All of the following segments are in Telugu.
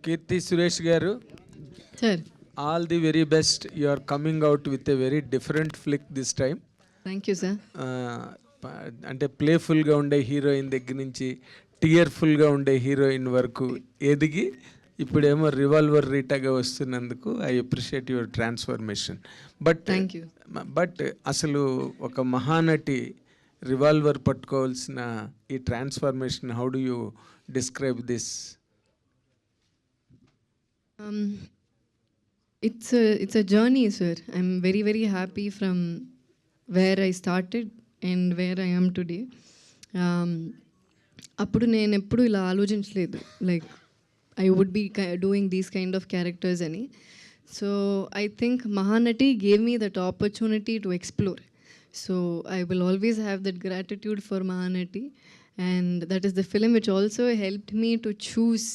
కీర్తి సురేష్ గారు, sir all the very best. You are coming out with a very different flick this time. Thank you sir. అంటే ప్లేఫుల్గా ఉండే హీరోయిన్ దగ్గర నుంచి టీయర్ఫుల్గా ఉండే హీరోయిన్ వరకు ఎదిగి ఇప్పుడేమో రివాల్వర్ రీటాగా వస్తున్నందుకు I appreciate your transformation. Thank you. But అసలు ఒక మహానటి రివాల్వర్ పట్టుకోవాల్సిన ఈ transformation, how do you describe this? It's a journey, sir. I'm very, very happy from where I started and where I am today. అప్పుడు నేను ఎప్పుడు ఇలా ఆలోచించలేదు, like I would be doing these kind of characters అని. So I think Mahanati gave me that opportunity to explore. So I will always have that gratitude for Mahanati, and that is the film which also helped me to choose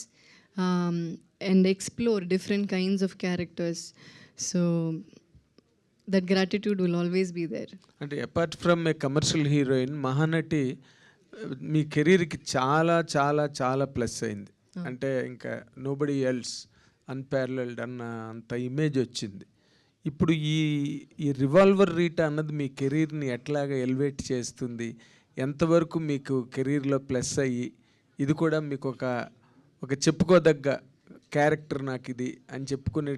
and explore different kinds of characters. So that gratitude will always be there. అంటే apart from a commercial heroine, Mahanati మీ కెరీర్కి చాలా చాలా చాలా ప్లస్ అయింది. అంటే ఇంకా నోబడీ ఎల్స్ అన్పారలల్డ్ అన్న అంత ఇమేజ్ వచ్చింది. ఇప్పుడు ఈ రివాల్వర్ రీటా అన్నది మీ కెరీర్ని ఎట్లాగా ఎలివేట్ చేస్తుంది? ఎంతవరకు మీకు కెరీర్లో ప్లస్ అయ్యి ఇది కూడా మీకు ఒక చెప్పుకోదగ్గ క్యారెక్టర్ నాకు ఇది అని చెప్పుకునే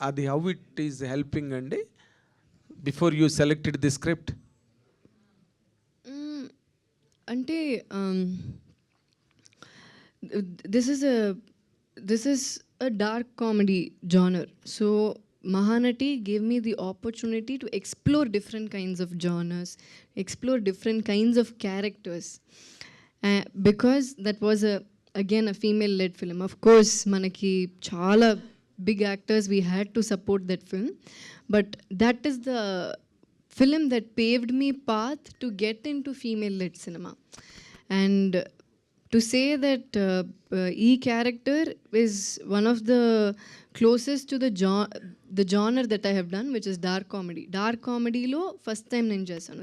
అది హౌ ఇట్ ఈస్ హెల్పింగ్ అండి before you selected the script? అంటే this is a dark comedy genre. So Mahanati gave me the opportunity to explore different kinds of genres, explore different kinds of characters, because that was again a female led film. Of course manaki chaala big actors, we had to support that film, but that is the film that paved me path to get into female led cinema. And to say that E character is one of the closest to the genre that I have done, which is dark comedy. Dark comedy lo first time నేను చేశాను.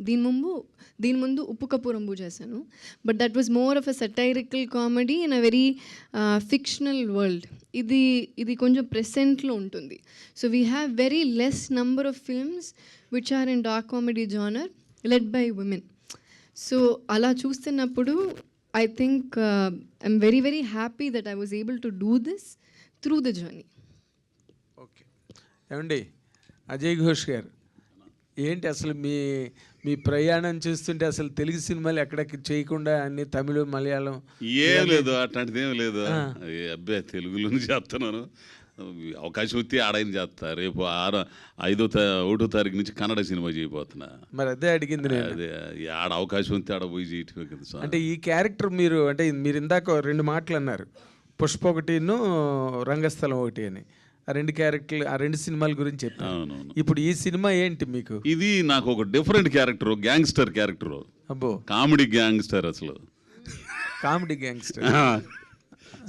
దీని ముందు ఉప్పు కప్పు రంబు చేశాను, but that was more of a satirical comedy in a very fictional world. ఇది కొంచెం ప్రెసెంట్లో ఉంటుంది. So we have very less number of films which are in dark comedy genre led by women. So అలా చూస్తున్నప్పుడు I think I'm very, very happy that I was able to do this through the journey. Okay ఏమండి అజయ్ ఘోష్ గారు, ఏంటి అసలు మీ ప్రయాణం చూస్తుంటే అసలు తెలుగు సినిమాలు ఎక్కడికి చేయకుండా అన్ని తమిళ మలయాళం ఏం లేదు, అట్లాంటిది ఏం లేదు. అబ్బాయి తెలుగులోనే చేస్తున్నాను, అవకాశం వస్తే ఆడైన చేస్తా. రేపు 1వ తారీఖు నుంచి కన్నడ సినిమా చేయబోతున్నా. మరి అదే అడిగింది నేను. అదే ఆడ అవకాశం వస్తే ఆడ పోయి చేయటమే కదా. అంటే ఈ క్యారెక్టర్ మీరు ఇందాక 2 మాటలు అన్నారు, పుష్ప ఒకటిను రంగస్థలం ఒకటి అని. ఆ 2 క్యారెక్టర్లు, ఆ 2 సినిమాల గురించి చెప్పాను. ఇప్పుడు ఈ సినిమా ఏంటి మీకు? ఇది నాకు ఒక డిఫరెంట్ క్యారెక్టర్, గ్యాంగ్స్టర్ క్యారెక్టర్. అబ్బో, కామెడీ గ్యాంగ్స్టర్. అసలు కామెడీ గ్యాంగ్స్టర్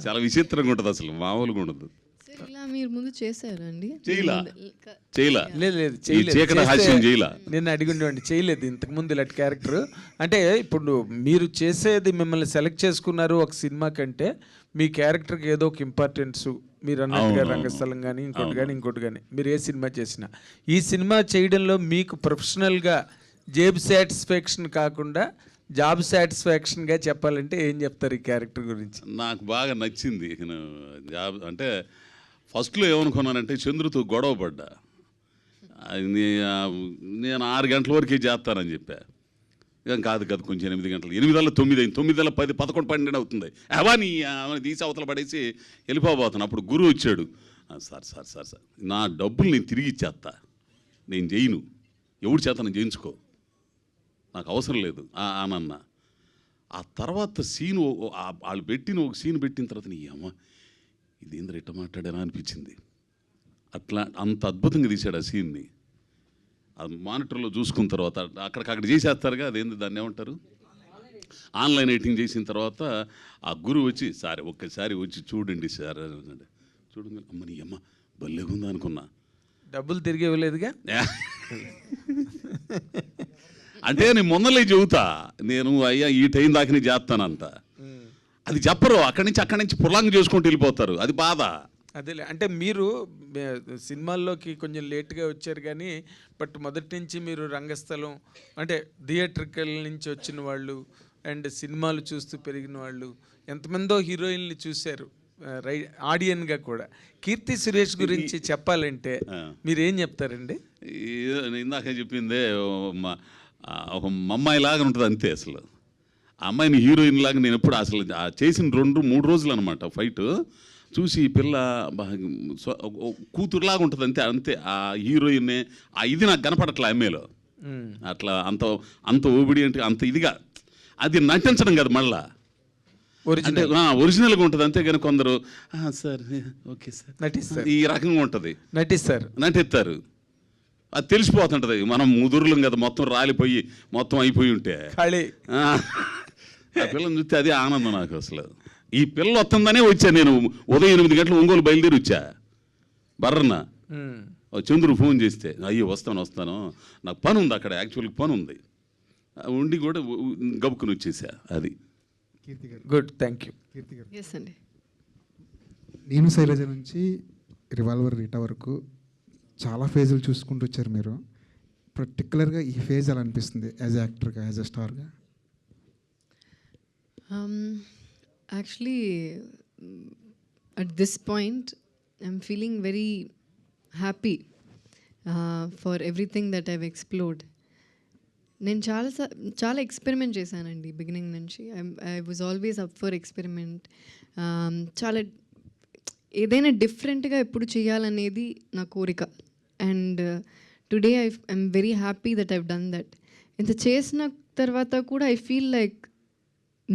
చాలా విచిత్రంగా ఉంటుంది, అసలు మామూలుగా ఉండదు. ఇలా మీరు ముందు చేశారండి? నేను అడిగిండి చేయలేదు ఇంతకుముందు ఇలాంటి క్యారెక్టర్. అంటే ఇప్పుడు మీరు చేసేది, మిమ్మల్ని సెలెక్ట్ చేసుకున్నారు ఒక సినిమా కంటే మీ క్యారెక్టర్కి ఏదో ఒక ఇంపార్టెన్స్, మీరు అన్నట్టుగా రంగస్థలం కానీ ఇంకోటి కానీ మీరు ఏ సినిమా చేసినా, ఈ సినిమా చేయడంలో మీకు ప్రొఫెషనల్గా జేబ్ సాటిస్ఫాక్షన్ కాకుండా జాబ్ సాటిస్ఫాక్షన్గా చెప్పాలంటే ఏం చెప్తారు ఈ క్యారెక్టర్ గురించి? నాకు బాగా నచ్చింది. జాబ్ అంటే ఫస్ట్లో ఏమనుకున్నానంటే చంద్రుతో గొడవ పడ్డా, నేను 6 గంటల వరకే చేస్తానని చెప్పా. కాదు కొంచెం 8 గంటలు, 8 9 అయింది, 9 10 11 12 అవుతుంది. అవని తీసి అవతల పడేసి వెళ్ళిపోబోతాను. అప్పుడు గురువు వచ్చాడు, సార్ నా డబ్బులు నేను తిరిగి ఇచ్చేస్తా, నేను చేయను, ఎవడు చేత నేను చేయించుకో, నాకు అవసరం లేదు అనన్నా. ఆ తర్వాత సీను వాళ్ళు పెట్టిన ఒక సీన్ పెట్టిన తర్వాత నీ అమ్మ ఇదేంద్ర ఇట్ట మాట్లాడానా అనిపించింది. అట్లా అంత అద్భుతంగా తీశాడు ఆ సీన్ని. అది మానిటర్లో చూసుకున్న తర్వాత అక్కడ చేసేస్తారుగా, అదేంది దాన్ని ఏమంటారు, ఆన్లైన్ ఎడిటింగ్ చేసిన తర్వాత ఆ గురువు వచ్చి, సార్ ఒక్కసారి వచ్చి చూడండి సార్ అన్నాడు. చూడండి అమ్మ నీ అమ్మ భలేగుందా అనుకున్నా. డబ్బులు తిరిగి ఇవ్వలేదుగా అంటే నేను మొన్నలే చెబుతా, నేను అయ్యా ఈ టైం దాకా చేస్తానంత. అది చెప్పరు, అక్కడి నుంచి పుల్లాంగ్ చేసుకుంటూ వెళ్ళిపోతారు. అది బాధ. అదేలే, అంటే మీరు సినిమాల్లోకి కొంచెం లేట్గా వచ్చారు కానీ బట్ మొదటి నుంచి మీరు రంగస్థలం అంటే థియేట్రికల్ నుంచి వచ్చిన వాళ్ళు అండ్ సినిమాలు చూస్తూ పెరిగిన వాళ్ళు ఎంతమందో హీరోయిన్లు చూశారు ఆడియన్గా కూడా. కీర్తి సురేష్ గురించి చెప్పాలంటే మీరేం చెప్తారండి? ఇందాక చెప్పిందే ఒక అమ్మాయి లాగా ఉంటుంది అంతే. అసలు ఆ అమ్మాయిని హీరోయిన్ లాగా నేను ఎప్పుడు అసలు చేసిన 2-3 రోజులు అనమాట ఫైట్ చూసి ఈ పిల్ల కూతురులాగా ఉంటుంది అంతే అంతే. ఆ హీరోయిన్ ఇది నాకు కనపడట్లే అమ్మాయిలో. అట్లా అంత ఓబిడియంట్గా అంత ఇదిగా అది నటించడం కదా మళ్ళా అంటే ఒరిజినల్గా ఉంటుంది. అంతేగాని కొందరు సార్ ఓకే సార్ నటిస్తారు, ఈ రకంగా ఉంటుంది, నటిస్తారు. అది తెలిసిపోతుంటుంది. మనం ముదురులం కదా, మొత్తం రాలిపోయి మొత్తం అయిపోయి ఉంటే ఆ పిల్లని చూస్తే అదే ఆనందం నాకు. అసలు ఈ పిల్ల వస్తుందనే వచ్చా నేను. ఉదయం 8 గంటలు ఒంగోలు బయలుదేరి వచ్చా. బర్రన్న చంద్రుడు ఫోన్ చేస్తే అయ్యో వస్తాను నాకు పని ఉంది అక్కడ, యాక్చువల్గా పని ఉంది ఉండి కూడా గబుక్కుని వచ్చేసా. అది గుడ్, థ్యాంక్ యూ. కీర్తి గారు, ఎస్ అండి. నేను శైలజ నుంచి రివాల్వర్ రీటా వరకు చాలా ఫేజులు చూసుకుంటూ వచ్చారు మీరు. పర్టికులర్గా ఈ ఫేజ్ ఎలా అనిపిస్తుంది యాజ్ యాక్టర్గా, యాజ్ అ స్టార్గా? Actually, at this point, I'm feeling very happy for everything that I've explored. నేను చాలా ఎక్స్పెరిమెంట్ చేశానండి బిగినింగ్ నుంచి. I was always up for experiment. చాలా ఏదైనా డిఫరెంట్గా ఎప్పుడు చేయాలనేది నా కోరిక. And today I'm very happy that I've done that. ఇంత చేసిన తర్వాత కూడా ఐ ఫీల్ లైక్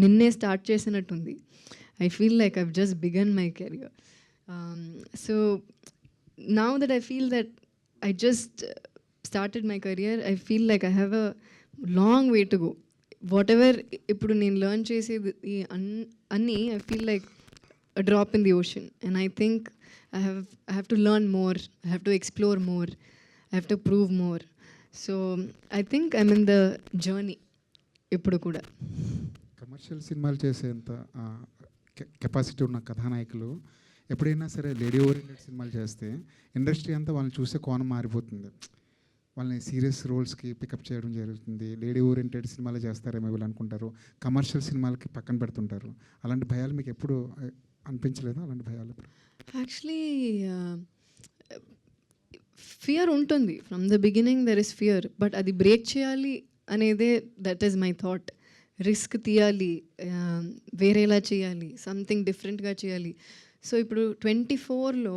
నిన్నే start చేసినట్టుంది. I feel like I've just begun my career. So now that I feel that I just started my career, I feel like I have a long way to go. Whatever ippudu nenu learn chesedi anni, I feel like a drop in the ocean. And I think I have to learn more. I have to explore more. I have to prove more. So I think I'm in the journey ippudu kuda. Commercial సినిమాలు చేసేంత కెపాసిటీ ఉన్న కథానాయకులు ఎప్పుడైనా సరే లేడీ ఓరియంటెడ్ సినిమాలు చేస్తే ఇండస్ట్రీ అంతా వాళ్ళని చూసే కోణం మారిపోతుంది. వాళ్ళని సీరియస్ రోల్స్కి పికప్ చేయడం జరుగుతుంది. లేడీ ఓరియంటెడ్ సినిమాలు చేస్తారేమో వీళ్ళు అనుకుంటారు, కమర్షియల్ సినిమాలకి పక్కన పెడుతుంటారు. అలాంటి భయాలు మీకు ఎప్పుడు అనిపించలేదా? అలాంటి భయాలు యాక్చువల్లీ ఫియర్ ఉంటుంది. From the beginning there is fear. But అది బ్రేక్ చేయాలి అనేదే that is my thought. Risk తీయాలి, వేరేలా చేయాలి, సంథింగ్ డిఫరెంట్గా చేయాలి. సో ఇప్పుడు 24లో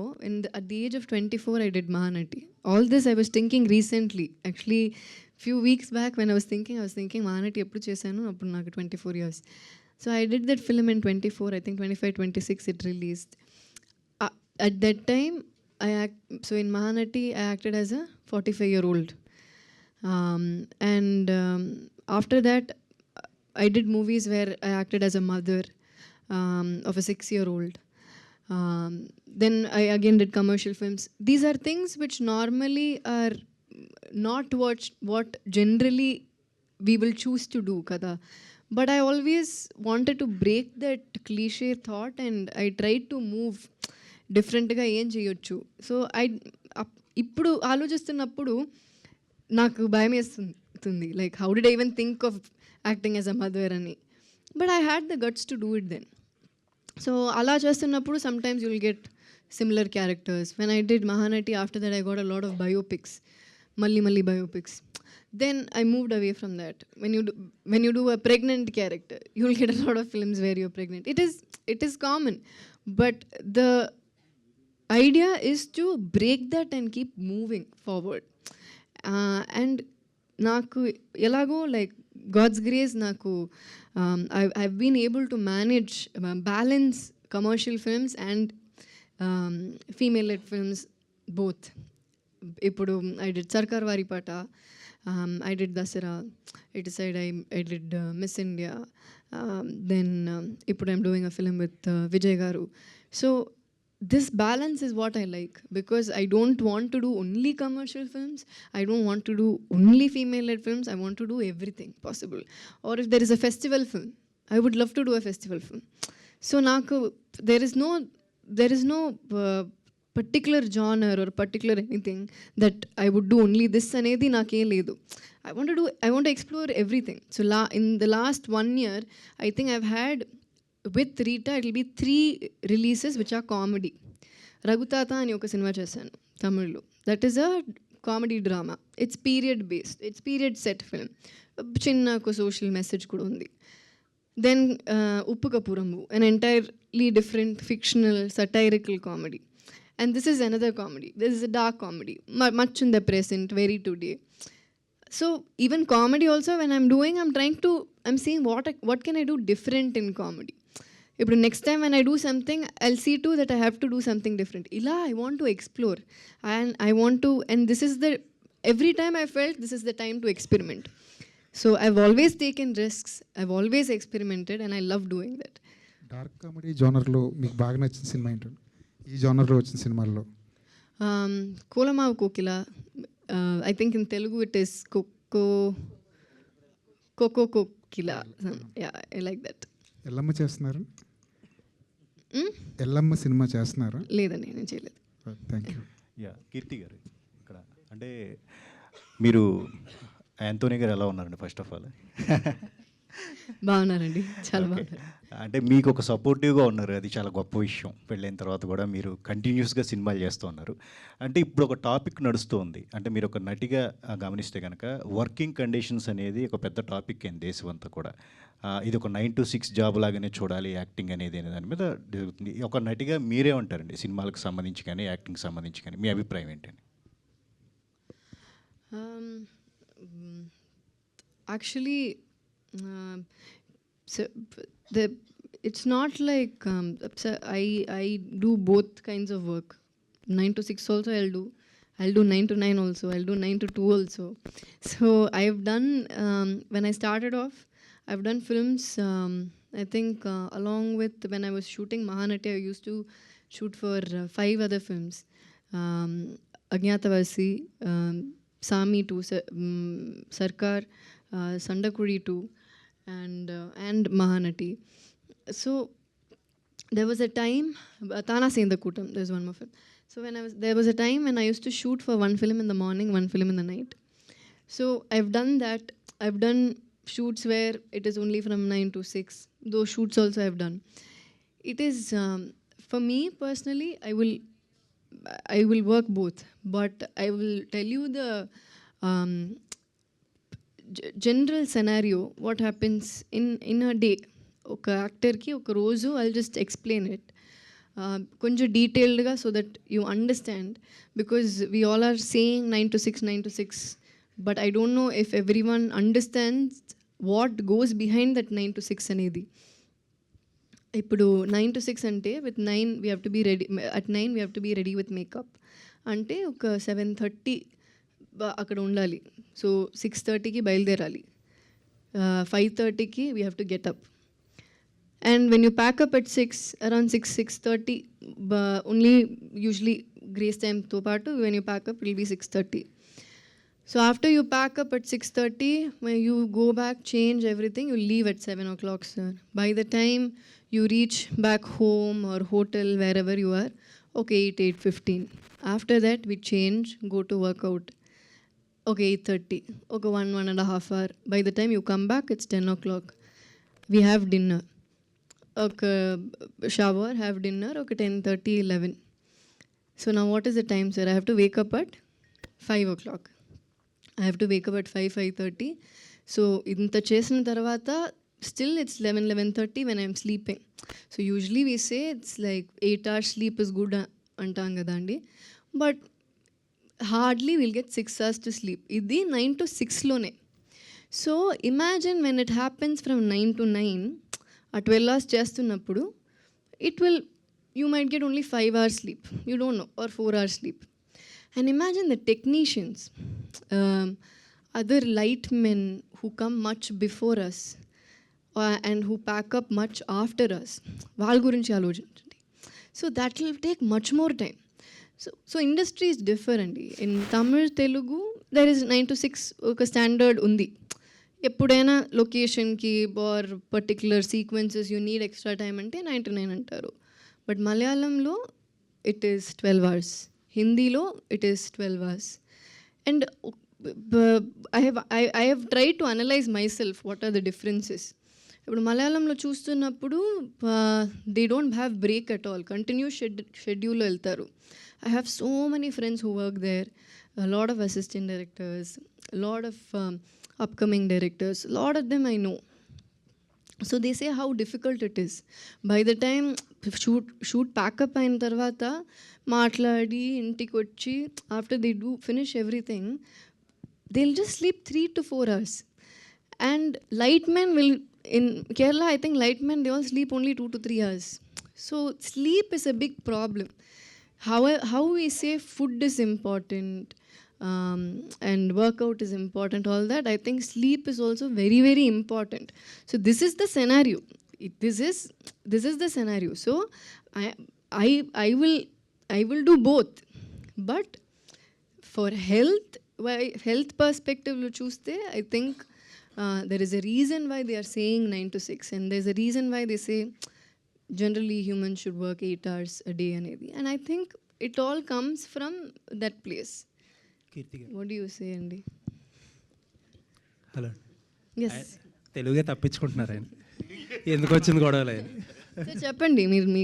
at the age of 24 I did Mahanati. All this I was thinking recently. Actually few weeks back when I was thinking Mahanati ఎప్పుడు చేశాను, అప్పుడు నాకు 24 years. So I did that film in 24, I think 25, 26 it released. At that time so in Mahanati I acted as a 45-year-old. And after that I did movies where I acted as a mother of a 6-year-old. Then I again did commercial films. These are things which normally are not what generally we will choose to do, kada. But I always wanted to break that cliche thought and I tried to move differentగా ఏం చేయొచ్చు. సో ఇప్పుడు ఆలోచిస్తున్నప్పుడు నాకు భయం వేస్తుంది, like how did I even think of acting as a mother అని. But I had the guts to do it then. So అలా చేస్తున్నప్పుడు sometimes you'll get similar characters. When I did Mahanati, after that I got a lot of biopics, మళ్ళీ biopics. Then I moved away from that. When you do a pregnant character, you'll get a lot of films where you're pregnant. It is common. But the idea is to break that and keep moving forward. And నాకు ఎలాగో లైక్ గాడ్స్ గ్రేస్ నాకు I've been able to manage, balance commercial films and female-led films both. ఇప్పుడు I did Sarkar Varipata, I did Dasara, I did Miss India, then ఇప్పుడు I'm doing a film with Vijay Garu. So this balance is what I like, because I don't want to do only commercial films, I don't want to do only female-led films, I want to do everything possible. Or if there is a festival film, I would love to do a festival film. So naku there is no there is no particular genre or particular anything that I would do only this అనేది నాకేం లేదు. I want to explore everything. So in the last 1 year, I think I've had, with Rita, it will be 3 releases which are comedy. రఘుతాత అని ఒక సినిమా చేశాను తమిళ్లో. That is a comedy drama. It's period based, it's period set film. చిన్న ఒక సోషల్ మెసేజ్ కూడా ఉంది. దెన్ ఉప్పు కపురము, an entirely different fictional satirical comedy. And this is another comedy. This is a dark comedy, much in the present, very today. So even comedy also, when I'm doing, I'm seeing what can I do different in comedy. ఇప్పుడు next time when I do something, I'll see too that I have to do something different. ఇలా I want to explore, and I want to, and this is the, every time I felt this is the time to experiment. So I've always taken risks, I've always experimented, and I love doing that. Dark comedy జోనర్లో మీకు బాగా నచ్చిన సినిమా ఏంటండి, ఈ జోనర్లో వచ్చిన సినిమాల్లో? కోలమావు కోకిల, I think in Telugu it is Koko Kokila. Yeah, I like that. Yellamma చేస్తున్నారు? ఎల్లమ్మ సినిమా చేస్తున్నారా? లేదండి, నేను చేయలేదు. Thank you. యా, కీర్తి గారు ఇక్కడ అంటే మీరు యాంతోనీ గారు ఎలా ఉన్నారండి? ఫస్ట్ ఆఫ్ ఆల్ బాగున్నారండి, చాలా బాగున్నారు. అంటే మీకు ఒక సపోర్టివ్గా ఉన్నారు, అది చాలా గొప్ప విషయం. పెళ్ళైన తర్వాత కూడా మీరు కంటిన్యూస్గా సినిమాలు చేస్తూ ఉన్నారు. అంటే ఇప్పుడు ఒక టాపిక్ నడుస్తూ ఉంది, అంటే మీరు ఒక నటిగా గమనిస్తే కనుక వర్కింగ్ కండిషన్స్ అనేది ఒక పెద్ద టాపిక్ అయింది దేశం అంతా కూడా. ఇది ఒక 9 to 6 జాబ్ లాగానే చూడాలి యాక్టింగ్ అనేది అనే దాని మీద జరుగుతుంది. ఒక నటిగా మీరే ఉంటారండి, సినిమాలకు సంబంధించి కానీ యాక్టింగ్ సంబంధించి కానీ మీ అభిప్రాయం ఏంటండి? Actually, so it's not like so I do both kinds of work. 9 to 6 also I'll do 9 to 9 also, I'll do 9 to 2 also. So I've done, when I started off, I've done films. I think along with, when I was shooting Mahanati, I used to shoot for 5 other films. Agnyatavasi, Sami 2, Sarkar, Sandakudi 2, and Mahanati. So there was a time, Tana Sendakutam, there's one more film. So there was a time when I used to shoot for 1 film in the morning, 1 film in the night. So I've done that. I've done shoots where it is only from 9 to 6. Those shoots also I've done. It is, for me personally, I will work both, but I will tell you the general scenario, what happens in a day. ఒక యాక్టర్కి ఒక రోజు, I'll just explain it కొంచెం డీటెయిల్డ్గా, so that you understand, because we all are saying 9 to 6, 9 to 6, but I don't know if everyone understands what goes behind that 9 to 6 అనేది. ఇప్పుడు 9 to 6 అంటే with 9 we have to be ready, at 9 we have to be ready with makeup. అంటే ఒక 7:30 అక్కడ ఉండాలి. సో 6:30కి బయలుదేరాలి, 5:30కి we have to get up. And when you pack up at 6, around 6:30, only usually grace time to paatu, when you pack up it will be 6:30. So after you pack up at 6:30, when you go back, change everything, you leave at 7 o'clock, sir. By the time you reach back home or hotel, wherever you are, okay, 8:15. After that, we change, go to workout. Okay, 8:30. Okay, 1.5 hour. By the time you come back, it's 10 o'clock. We have dinner. Okay, shower, have dinner. Okay, 10:30, 11. So now what is the time, sir? I have to wake up at 5 o'clock. I have to wake up at 5:30. So inta chesina tarvata, still it's 11:30 when I'm sleeping. So usually we say it's like 8 hours sleep is good antam kadandi, but hardly we'll get 6 hours to sleep. Idi 9 to 6 lone. So imagine when it happens from 9 to 9, at 12 hours చేస్తున్నప్పుడు, you might get only 5 hours sleep, you don't know, or 4 hours sleep. And imagine the technicians, other light men who come much before us, and who pack up much after us. వాళ్ళ గురించి ఆలోచించండి. So that will take much more time. So industry is different. In Tamil, Telugu, there is 9 to 6 ఒక స్టాండర్డ్ ఉంది. ఎప్పుడైనా లొకేషన్కి or particular sequences you need extra time అంటే 9 to 9 అంటారు. బట్ మలయాళంలో it is 12 hours. Hindilo it is 12 hours. And I have tried to analyze myself what are the differences. ఇప్పుడు మలయాళంలో చూస్తున్నప్పుడు they don't have break at all. Continuous schedule వెళ్తారు. I have so many friends who work there. A lot of assistant directors, a lot of upcoming directors. A lot of them I know. So they say how difficult it is. By the time shoot pack up అయిన తర్వాత మాట్లాడి ఇంటికి వచ్చి after they do finish everything, they'll just sleep 3 to 4 hours. And lightmen will, in Kerala I think lightmen they all sleep only 2 to 3 hours. So sleep is a big problem. How we say food is important, and workout is important, all that, I think sleep is also very, very important. So this is the scenario. This is the scenario. So I will do both. But for health perspective lo chuste, I think there is a reason why they are saying 9 to 6, and there's a reason why they say generally humans should work 8 hours a day anedi. And I think it all comes from that place. What do you say, Andy? Hello. Yes. తెలుగే తప్పించుకుంటున్నారు ఆయన. ఎందుకు వచ్చింది గొడవలు ఆయన? So చెప్పండి మీరు మీ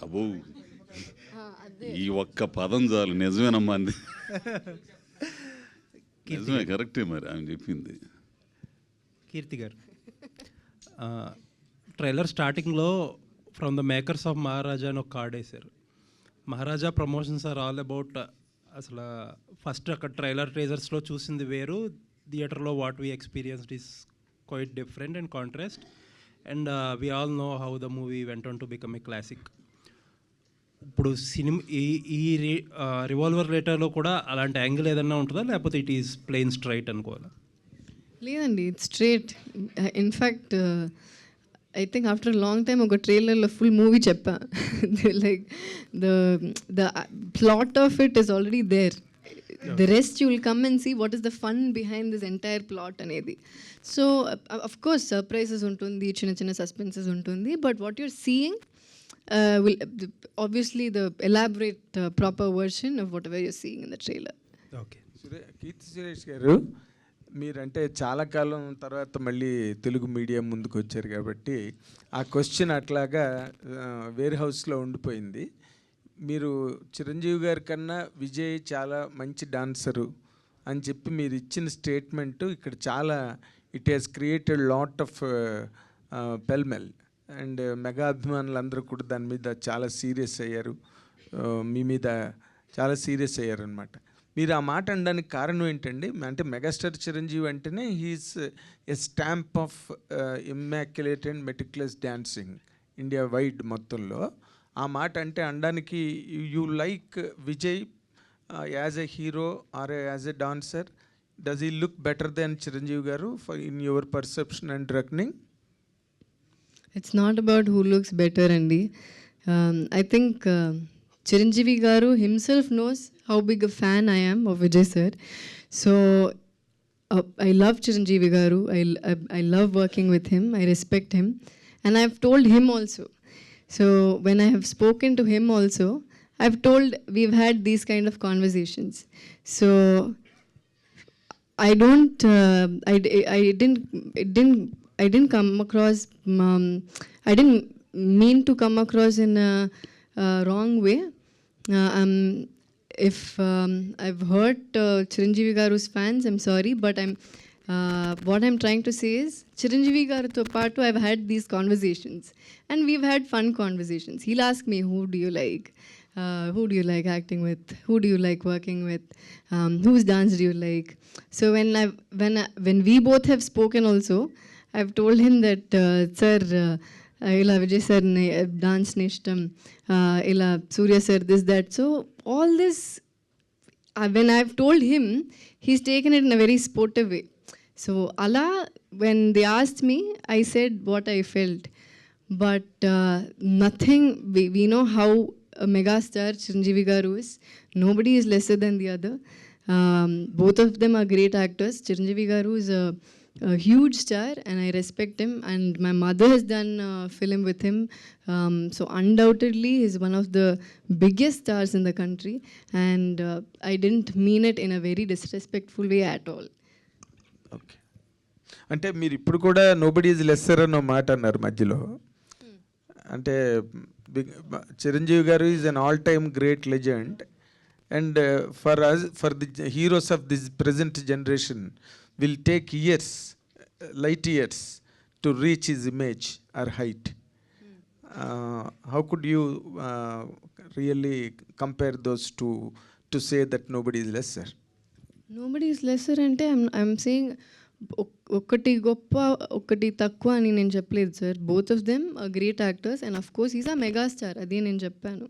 అబ్బో ఈ ఒక్క పదం చాలు, నిజమేనమ్మా అంది. నిజమే, కరెక్టే మరి ఆమె చెప్పింది. కీర్తి గారు, ట్రైలర్ స్టార్టింగ్లో ఫ్రమ్ ద మేకర్స్ ఆఫ్ మహారాజా అని ఒక కార్డ్ వేశారు. మహారాజా ప్రమోషన్స్ ఆర్ ఆల్ అబౌట్, అసలు ఫస్ట్ అక్కడ ట్రైలర్ ట్రేజర్స్లో చూసింది వేరు, థియేటర్లో what we experienced is quite different and contrast. And we all know how the movie went on to become a classic. ఇప్పుడు ఈ రివాల్వర్ రేటర్లో కూడా అలాంటి యాంగిల్ ఏదన్నా ఉంటుందా, లేకపోతే ఇట్ ఈస్ ప్లెయిన్ స్ట్రైట్ అనుకోవాలా? లేదండి, it's straight. In fact I think after a long time ఒక ట్రైలర్లో ఫుల్ మూవీ చెప్పా. Like the plot of it is already there. The rest you will come and see what is the fun behind this entire plot అనేది. So of course surprises ఉంటుంది, చిన్న చిన్న సస్పెన్సెస్ ఉంటుంది, but what you're seeing will obviously the elaborate proper version of whatever you're seeing in the trailer. Okay. Keerthy Suresh garu, మీరంటే చాలా కాలం తర్వాత మళ్ళీ తెలుగు మీడియా ముందుకు వచ్చారు కాబట్టి ఆ క్వశ్చన్ అట్లాగా వేర్ హౌస్లో ఉండిపోయింది. మీరు చిరంజీవి గారి కన్నా విజయ్ చాలా మంచి డాన్సరు అని చెప్పి మీరు ఇచ్చిన స్టేట్మెంట్ ఇక్కడ చాలా it has created lot of pellmell, and mega అభిమానులు అందరూ కూడా దాని మీద చాలా సీరియస్ అయ్యారు, మీ మీద చాలా సీరియస్ అయ్యారు అనమాట. మీరు ఆ మాట అనడానికి కారణం ఏంటండి? అంటే మెగాస్టార్ చిరంజీవి అంటేనే he's a stamp of immaculate and meticulous dancing India wide మొత్తంలో. ఆ మాట అంటే అనడానికి you like Vijay as a hero or as a dancer, does he look better than Chiranjeevi garu for in your perception and reckoning? It's not about who looks better, Andy. I think Chiranjeevi Garu himself knows how big a fan I am of Vijay sir. So I love Chiranjeevi Garu. I love working with him. I respect him. And I've told him also. So when I have spoken to him also, I've told we've had these kind of conversations. So I didn't come across, I didn't mean to come across in a wrong way. If I've hurt Chiranjeevi Garu's fans, I'm sorry, but what I'm trying to say is Chiranjeevi Garu to part I've had these conversations, and we've had fun conversations. He'll ask me, who do you like? Who do you like acting with? Who do you like working with? Whose dance do you like? So when we both have spoken also, I've told him that, sir, ila Vijay sir dance nishtam, ila Surya sir this that. So all this, when I've told him, he's taken it in a very sportive way. So ala, when they asked me, I said what I felt. But nothing, we know how a megastar Chiranjeevi Garu is. Nobody is lesser than the other. Both of them are great actors. Chiranjeevi Garu is a a huge star, and I respect him. And my mother has done a film with him, so undoubtedly he's one of the biggest stars in the country. And I didn't mean it in a very disrespectful way at all. Okay, అంటే మీరు ఇప్పుడు కూడా నోబడీ ఈజ్ లెస్సర్ అన్న మాట అన్నారు మధ్యలో. అంటే చిరంజీవి గారు is an all time great legend, and for us, for the heroes of this present generation will take years, light years to reach his image or height. How could you really compare those to say that nobody is lesser? Nobody is lesser అంటే ఐఎమ్ సేయింగ్ ఒకటి గొప్ప ఒకటి తక్కువ అని నేను చెప్పలేదు sir. Both of them great actors, and of course is a megastar, అదే నేను చెప్పాను.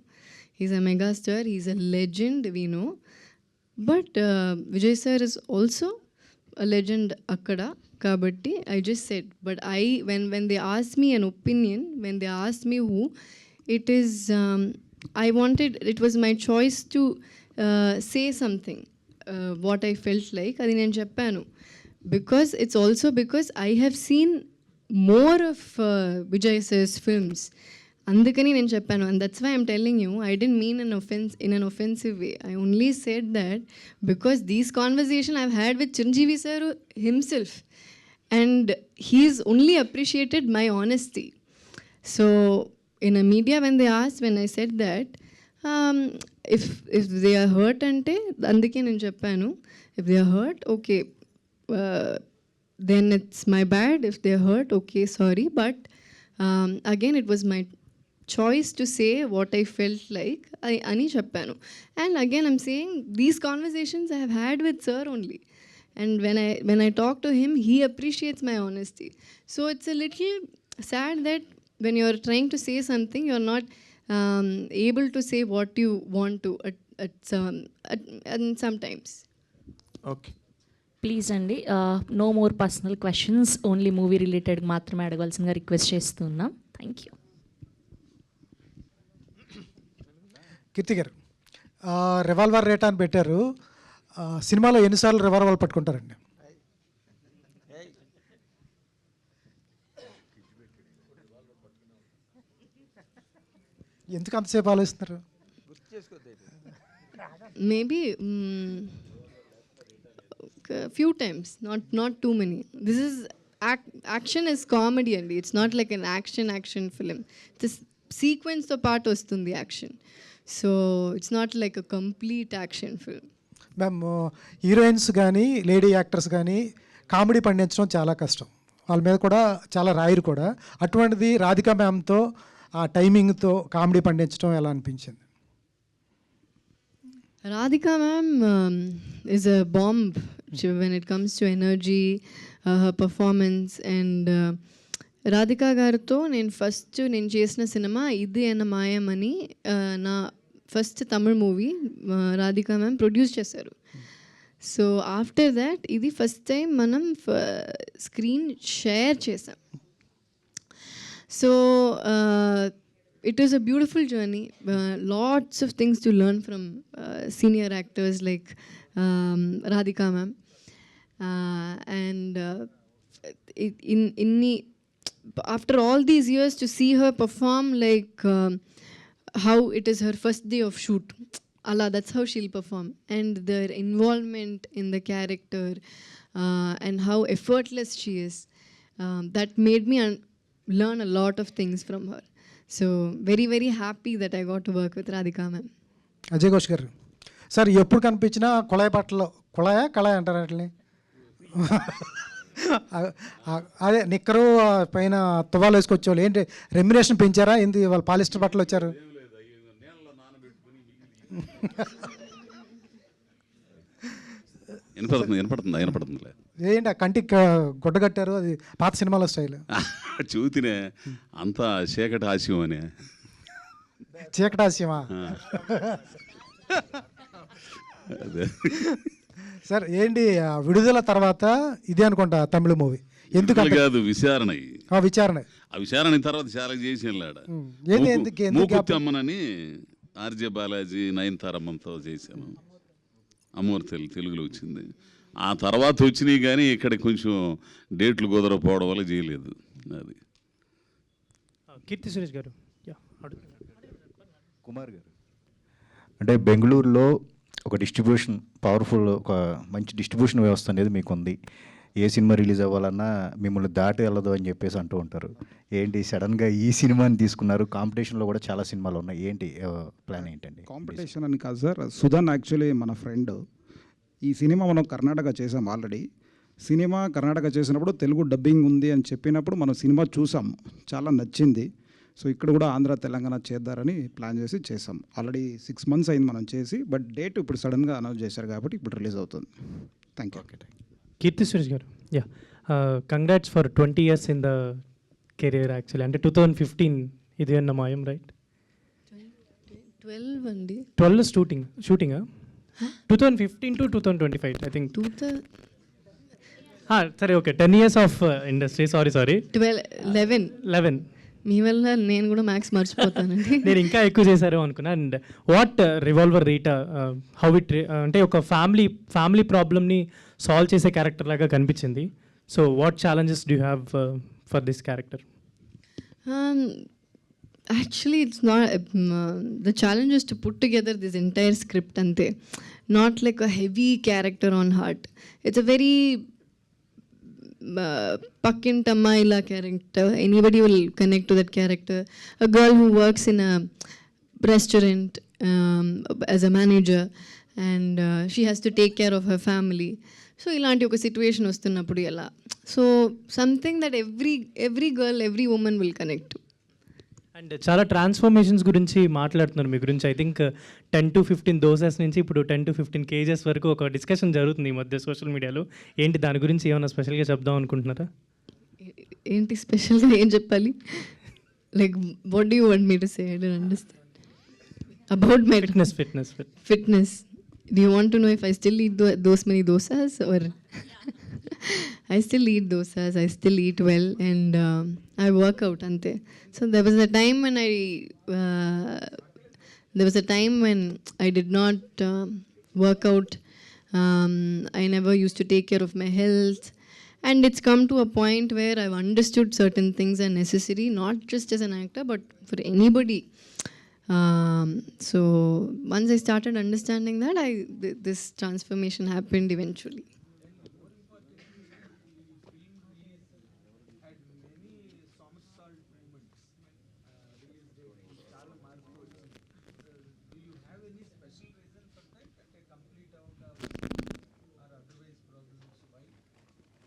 Is a megastar, is a legend, we know. But Vijay sir is also a legend అక్కడ. కాబట్టి I just said, but when they asked me an opinion, when they asked me who, it is it was my choice to say something, what I felt like. అది నేను చెప్పాను. Because it's also because I have seen more of Vijay sir's films. అందుకని నేను చెప్పాను, and that's why I'm telling you, I didn't mean in an offensive way. I only said that because these conversations I've had with Chiranjeevi sir himself, and he's only appreciated my honesty. So in a media, when I said that, if they are hurt ante అందుకే నేను చెప్పాను, if they are hurt, okay, then it's my bad. If they're hurt, okay, sorry. But again, it was my choice to say what I felt like. Ani cheppanu. And again, I'm saying these conversations I have had with sir only. And when I talk to him, he appreciates my honesty. So it's a little sad that when you're trying to say something, you're not able to say what you want to at sometimes. Okay, please అండి, no more personal questions, only movie related మాత్రమే అడగవలసిందిగా రిక్వెస్ట్ చేస్తున్నాం. Thank you. Keerthy garu, revolver rate అని పెట్టారు. సినిమాలో ఎన్నిసార్లు రివాల్వర్ పట్టుకుంటారండి? ఎందుకు అంతసేపు ఆలోచిస్తున్నారు? Maybe a few times, not too many. This is action is comedy and it's not like an action film. This sequence to part vastundi action, so it's not like a complete action film. Ma'am, heroines కానీ లేడీ యాక్టర్స్ కానీ కామెడీ పండించడం చాలా కష్టం, వాళ్ళ మీద కూడా చాలా రాయరు కూడా. అటువంటిది రాధికా మ్యామ్తో ఆ టైమింగ్తో కామెడీ పండించడం ఎలా అనిపించింది? Radhika ma'am is a bomb when it comes to energy, her performance. And Radhika గారితో నేను చేసిన సినిమా ఇది అన్న మాయమని, నా first Tamil movie Radhika ma'am produce చేశారు. సో ఆఫ్టర్ దాట్ ఇది ఫస్ట్ టైం మనం స్క్రీన్ షేర్ చేసాం. So it was a beautiful journey, lots of things to learn from senior actors like Radhika ma'am, and after all these years to see her perform like how it is her first day of shoot, Allah, that's how she'll perform, and their involvement in the character and how effortless she is, that made me learn a lot of things from her. So very, very happy that I got to work with Radhika ma'am. Ajay Ghosh గారు, సార్ ఎప్పుడు కనిపించినా కుళాయి బట్టలు, కళాయి అంటారు అట్లనే, అదే నిక్కరు పైన తువాలు వేసుకొచ్చేవాళ్ళు. ఏంటి రెమ్యునేషన్ పెంచారా? ఏంటి వాళ్ళు పాలిస్టర్ బట్టలు వచ్చారు? వినపడుతుందిలే. ఏంటి ఆ కంటికి గుడ్డ కట్టారు? అది పాత సినిమాల స్టైల్. చూతినే అంతా చీకటి హాస్యం అని. చీకటాస్యమా? అదే సార్ ఏంటి విడుదల తర్వాత ఇదే అనుకుంటా తమిళ మూవీ. ఎందుకు కాదు, విచారణ. విచారణ, ఆ విచారణ తర్వాత చాలా చేసాను. మూకుత్తి అమ్మనని ఆర్జే బాలాజీ, నయనతారమ్మతో చేశాను. అమూర్తి తెలుగులో వచ్చింది. ఆ తర్వాత వచ్చినాయి కానీ ఇక్కడ కొంచెం డేట్లు కుదరకపోవడం వల్ల చేయలేదు. అది కీర్తి సురేష్ గారు కుమార్ గారు, అంటే బెంగళూరులో ఒక డిస్ట్రిబ్యూషన్ పవర్ఫుల్, ఒక మంచి డిస్ట్రిబ్యూషన్ వ్యవస్థ అనేది మీకు ఉంది. ఏ సినిమా రిలీజ్ అవ్వాలన్నా మిమ్మల్ని దాటి వెళ్ళదు అని చెప్పేసి అంటూ ఉంటారు. ఏంటి సడన్గా ఈ సినిమాని తీసుకున్నారు? కాంపిటీషన్లో కూడా చాలా సినిమాలు ఉన్నాయి, ఏంటి ప్లాన్ ఏంటండి? కాంపిటీషన్ అని కాదు సార్, సుధన్ యాక్చువల్లీ మన ఫ్రెండ్. ఈ సినిమా మనం కర్ణాటక చేసాం ఆల్రెడీ. సినిమా కర్ణాటక చేసినప్పుడు తెలుగు డబ్బింగ్ ఉంది అని చెప్పినప్పుడు మనం సినిమా చూసాం, చాలా నచ్చింది. సో ఇక్కడ కూడా ఆంధ్ర తెలంగాణ చేద్దారని ప్లాన్ చేసి చేసాం. ఆల్రెడీ 6 months అయింది మనం చేసి, బట్ డేట్ ఇప్పుడు సడన్గా అనౌన్స్ చేశారు కాబట్టి ఇప్పుడు రిలీజ్ అవుతుంది. Thank you. కీర్తి సురేష్ గారు, congrats for 20 years in the career. Actually అంటే 2015 ఇది అన్న మాయం, రైట్? 12 అండి. 12 షూటింగ్ 2015 to 2025 ఐ థింక్. సరే, okay, 10 years of industry. Sorry 11 మీ వల్ల నేను కూడా మ్యాథ్స్ మర్చిపోతానండి. నేను ఇంకా ఎక్కువ చేశారు అనుకున్నా. And what revolver Rita, how it అంటే ఒక ఫ్యామిలీ ప్రాబ్లమ్ని సాల్వ్ చేసే క్యారెక్టర్ లాగా కనిపించింది. So what challenges do have for this character? Actually, it's not. The challenge is to put together this entire script, ante. Not like a heavy character on heart. It's a very Pakkin Tamaila character. Anybody will connect to that character. A girl who works in a restaurant as a manager, and she has to take care of her family. So ilanti oka situation vastunnappudu ela. So something that every girl, every woman will connect to. And చాలా ట్రాన్స్ఫర్మేషన్స్ గురించి మాట్లాడుతున్నారు మీ గురించి. ఐ థింక్ 10 to 15 doses నుంచి ఇప్పుడు 10 to 15 kgs వరకు ఒక డిస్కషన్ జరుగుతుంది ఈ మధ్య సోషల్ మీడియాలో. ఏంటి దాని గురించి ఏమైనా స్పెషల్గా చెప్దాం అనుకుంటున్నారా? ఏంటి స్పెషల్గా ఏం చెప్పాలి? Like what do you want me to say? I don't understand. About my fitness. Do you want to know if I still eat those many dosas or I still eat dosas, I still eat well, and I work out ante. So there was a time when I did not work out. I never used to take care of my health, and it's come to a point where I've understood certain things are necessary, not just as an actor but for anybody. So once I started understanding that, this transformation happened eventually.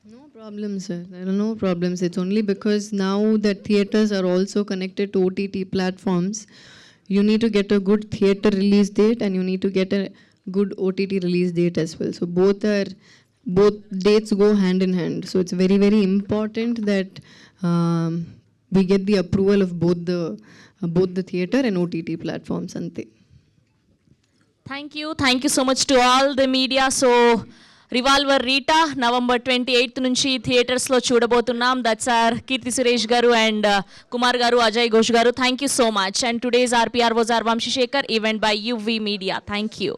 No problems, sir. There are no problems. It's only because now that theatres are also connected to OTT platforms, you need to get a good theatre release date and you need to get a good OTT release date as well. So both dates go hand in hand. So it's very, very important that we get the approval of both the theatre and OTT platforms. Ante. Thank you so much to all the media. So revolver Rita November 28th నుంచి థియేటర్స్లో చూడబోతున్నాం. దట్స్ ఆర్ కీర్తి సురేష్ గారు అండ్ కుమార్ గారు, అజయ్ ఘోష్ గారు. Thank you so much. And today's RPR was our Vamshi Shekhar, event by UV Media. Thank you.